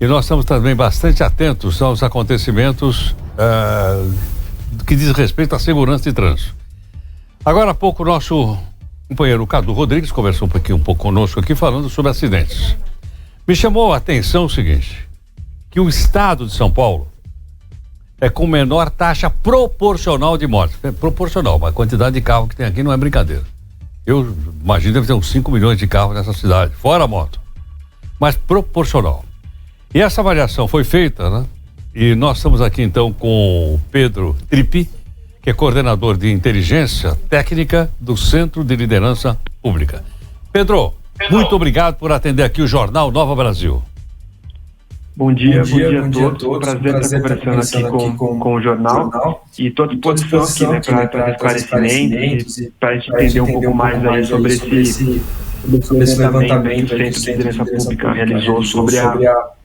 E nós estamos também bastante atentos aos acontecimentos que diz respeito à segurança de trânsito. Agora há pouco o nosso companheiro Cadu Rodrigues conversou um pouco conosco aqui falando sobre acidentes. Me chamou a atenção o seguinte, que o estado de São Paulo é com menor taxa proporcional de mortes. É proporcional, mas a quantidade de carro que tem aqui não é brincadeira. Eu imagino que deve ter uns 5 milhões de carros nessa cidade, fora a moto. Mas proporcional. E essa avaliação foi feita, né? E nós estamos aqui então com o Pedro Trippi, que é coordenador de inteligência técnica do Centro de Liderança Pública. Pedro, muito obrigado por atender aqui o Jornal Nova Brasil. Bom dia a todos. Prazer estar conversando aqui com o jornal. E estou à disposição aqui, né, para esclarecimentos e para a gente entender um pouco mais aí sobre esse levantamento que o Centro de Liderança Pública realizou sobre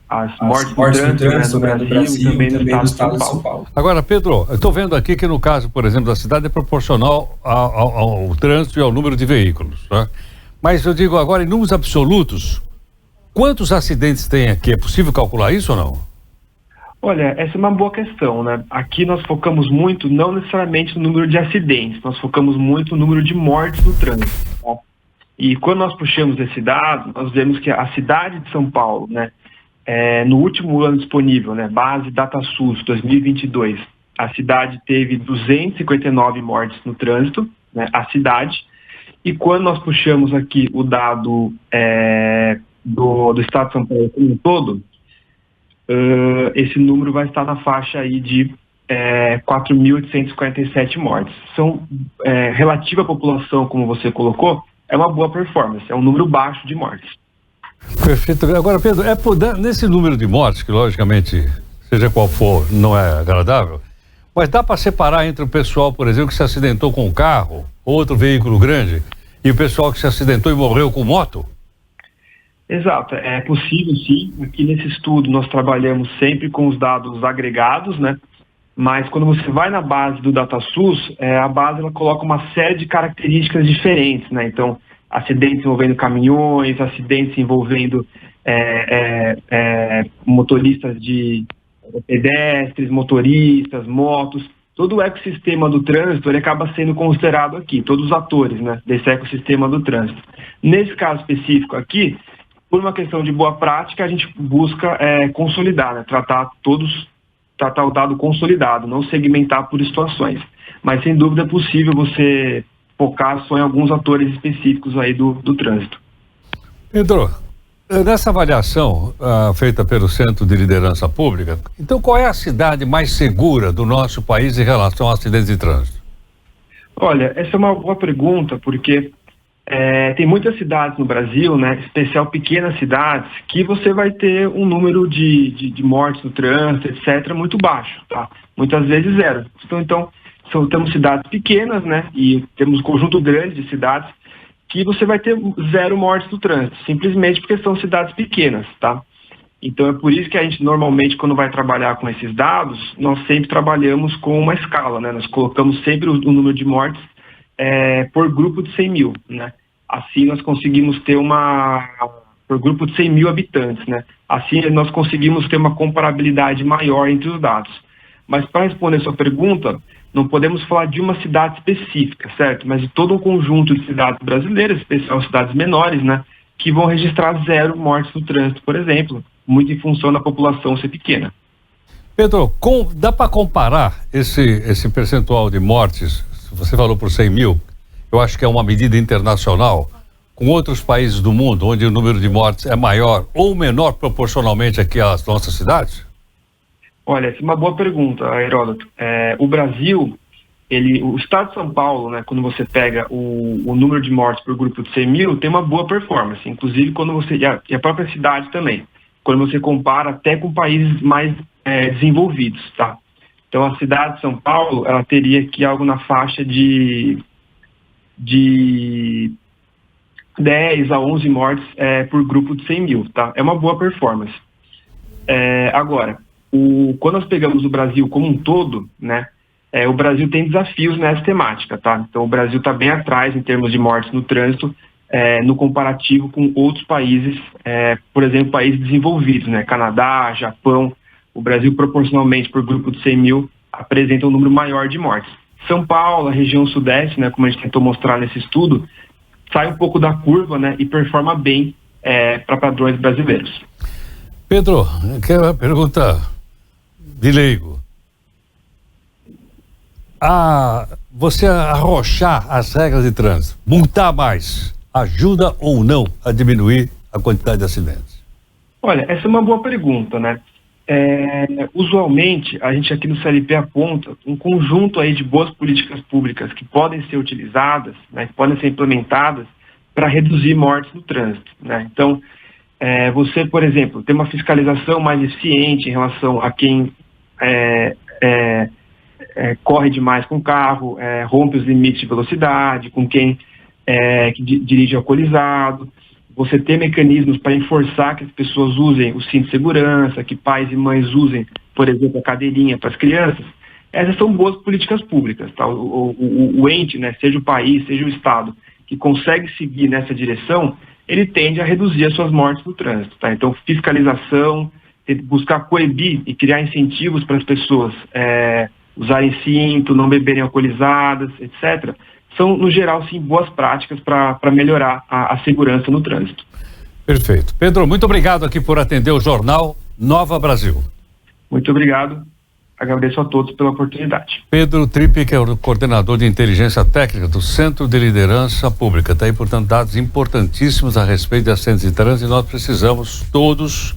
as mortes no trânsito, né, no Brasil e também no estado de São Paulo. Agora, Pedro, eu estou vendo aqui que no caso, por exemplo, da cidade é proporcional ao trânsito e ao número de veículos, né? Mas eu digo agora, em números absolutos, quantos acidentes tem aqui? É possível calcular isso ou não? Olha, essa é uma boa questão, né? Aqui nós focamos muito, não necessariamente no número de acidentes, nós focamos muito no número de mortes no trânsito, tá? E quando nós puxamos esse dado, nós vemos que a cidade de São Paulo, né, no último ano disponível, né, base DataSUS 2022, a cidade teve 259 mortes no trânsito, né, a cidade. E quando nós puxamos aqui o dado do estado de São Paulo como um todo, esse número vai estar na faixa aí de 4.847 mortes. Relativa à população, como você colocou, é uma boa performance, é um número baixo de mortes. Perfeito. Agora, Pedro, nesse número de mortes, que logicamente, seja qual for, não é agradável, mas dá para separar entre o pessoal, por exemplo, que se acidentou com um carro, outro veículo grande, e o pessoal que se acidentou e morreu com moto? Exato, é possível sim. Aqui nesse estudo nós trabalhamos sempre com os dados agregados, né? Mas quando você vai na base do DataSUS, a base ela coloca uma série de características diferentes, né? Então, acidentes envolvendo caminhões, acidentes envolvendo motoristas de pedestres, motoristas, motos. Todo o ecossistema do trânsito ele acaba sendo considerado aqui, todos os atores, né, desse ecossistema do trânsito. Nesse caso específico aqui, por uma questão de boa prática, a gente busca consolidar, né, tratar o dado consolidado, não segmentar por situações. Mas sem dúvida é possível você focar só em alguns atores específicos aí do trânsito. Pedro, nessa avaliação feita pelo Centro de Liderança Pública, então qual é a cidade mais segura do nosso país em relação a acidentes de trânsito? Olha, essa é uma boa pergunta, porque tem muitas cidades no Brasil, né, em especial pequenas cidades, que você vai ter um número de mortes no trânsito, etc., muito baixo, tá? Muitas vezes zero. Então temos cidades pequenas, né, e temos um conjunto grande de cidades que você vai ter zero mortes no trânsito, simplesmente porque são cidades pequenas, tá? Então é por isso que a gente normalmente, quando vai trabalhar com esses dados, nós sempre trabalhamos com uma escala, né? Nós colocamos sempre o número de mortes por grupo de 100 mil, né? Assim nós conseguimos ter por grupo de 100 mil habitantes, né? Assim nós conseguimos ter uma comparabilidade maior entre os dados. Mas para responder a sua pergunta, não podemos falar de uma cidade específica, certo? Mas de todo um conjunto de cidades brasileiras, especialmente cidades menores, né? Que vão registrar zero mortes no trânsito, por exemplo, muito em função da população ser pequena. Pedro, dá para comparar esse percentual de mortes, você falou por 100 mil, eu acho que é uma medida internacional, com outros países do mundo, onde o número de mortes é maior ou menor proporcionalmente aqui às nossas cidades? Olha, essa é uma boa pergunta, Heródoto. O Brasil, o estado de São Paulo, né, quando você pega o número de mortes por grupo de 100 mil, tem uma boa performance, inclusive e a própria cidade também, quando você compara até com países mais desenvolvidos, tá? Então a cidade de São Paulo, ela teria aqui algo na faixa de 10 a 11 mortes por grupo de 100 mil, tá? É uma boa performance. Agora, quando nós pegamos o Brasil como um todo, né, o Brasil tem desafios nessa temática, tá? Então o Brasil está bem atrás em termos de mortes no trânsito no comparativo com outros países, por exemplo, países desenvolvidos, né? Canadá, Japão. O Brasil, proporcionalmente, por grupo de 100 mil, apresenta um número maior de mortes. São Paulo, a região sudeste, né, como a gente tentou mostrar nesse estudo, sai um pouco da curva, né, e performa bem para padrões brasileiros. Pedro, quero uma pergunta de leigo. Você arrochar as regras de trânsito, multar mais, ajuda ou não a diminuir a quantidade de acidentes? Olha, essa é uma boa pergunta, né? Usualmente, a gente aqui no CLP aponta um conjunto aí de boas políticas públicas que podem ser utilizadas, né, que podem ser implementadas para reduzir mortes no trânsito, né? Então, você, por exemplo, ter uma fiscalização mais eficiente em relação a quem corre demais com o carro, rompe os limites de velocidade, com quem que dirige alcoolizado. Você ter mecanismos para enforçar que as pessoas usem o cinto de segurança, que pais e mães usem, por exemplo, a cadeirinha para as crianças. Essas são boas políticas públicas, tá? O ente, né, seja o país, seja o Estado, que consegue seguir nessa direção, ele tende a reduzir as suas mortes no trânsito, tá? Então, fiscalização, buscar coibir e criar incentivos para as pessoas usarem cinto, não beberem alcoolizadas, etc., são, no geral, sim, boas práticas para melhorar a segurança no trânsito. Perfeito. Pedro, muito obrigado aqui por atender o Jornal Nova Brasil. Muito obrigado. Agradeço a todos pela oportunidade. Pedro Trippi, que é o coordenador de inteligência técnica do Centro de Liderança Pública. Está aí, portanto, dados importantíssimos a respeito de acidentes de trânsito e nós precisamos todos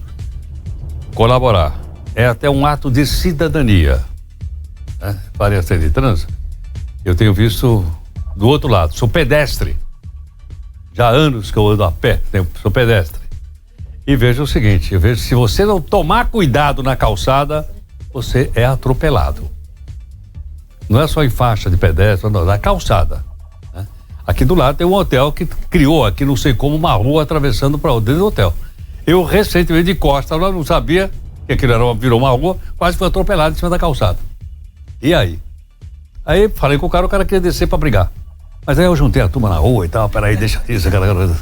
colaborar. É até um ato de cidadania, né? Para acidente de trânsito. Eu tenho visto do outro lado, sou pedestre. Já há anos que eu ando a pé, sou pedestre. E vejo o seguinte, se você não tomar cuidado na calçada, você é atropelado. Não é só em faixa de pedestre, não, na calçada, né? Aqui do lado tem um hotel que criou aqui, não sei como, uma rua atravessando para o dentro do hotel. Eu recentemente de costa, eu não sabia que aquilo virou uma rua, quase foi atropelado em cima da calçada. E aí? Aí falei com o cara queria descer para brigar. Mas aí eu juntei a turma na rua e tal, peraí, deixa isso, aquela coisa.